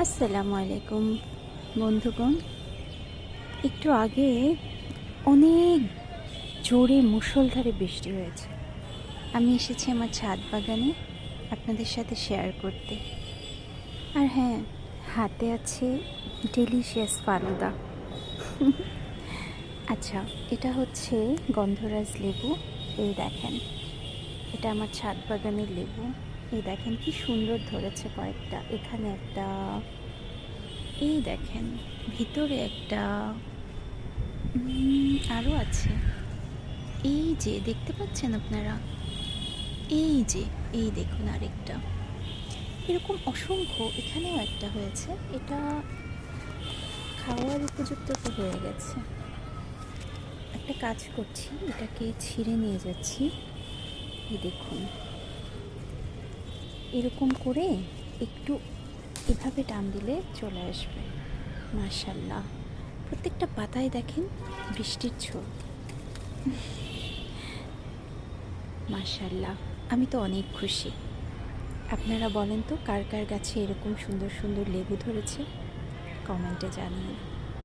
আসসালামু আলাইকুম বন্ধুগণ। একটু আগে অনেক জোরে মুষলধারে বৃষ্টি হয়েছে। আমি এসেছি আমার ছাদ বাগানে আপনাদের সাথে শেয়ার করতে। আর হ্যাঁ, হাতে আছে ডেলিশিয়াস ফালুদা। আচ্ছা, এটা হচ্ছে গন্ধরাজ লেবু। এই দেখেন, এটা আমার ছাদ বাগানের লেবু। এই দেখেন কি সুন্দর ধরেছে কয়েকটা, এখানে একটা, এই দেখেন ভিতরে একটা, আরও আছে। এই যে দেখতে পাচ্ছেন আপনারা, এই যে, এই দেখুন আরেকটা, এরকম অসংখ্য। এখানেও একটা হয়েছে, এটা খাওয়ার উপযুক্ত তো হয়ে গেছে। একটা কাজ করছি, এটাকে ছিঁড়ে নিয়ে যাচ্ছি। এই দেখুন, এরকম করে একটু এভাবে টান দিলে চলে আসবে। মাশাল্লাহ, প্রত্যেকটা পাতায় দেখেন বৃষ্টির ছোঁয়া। মাশাল্লাহ, আমি তো অনেক খুশি। আপনারা বলেন তো, কার কার গাছে এরকম সুন্দর সুন্দর লেবু ধরেছে? কমেন্টে জানিয়ে।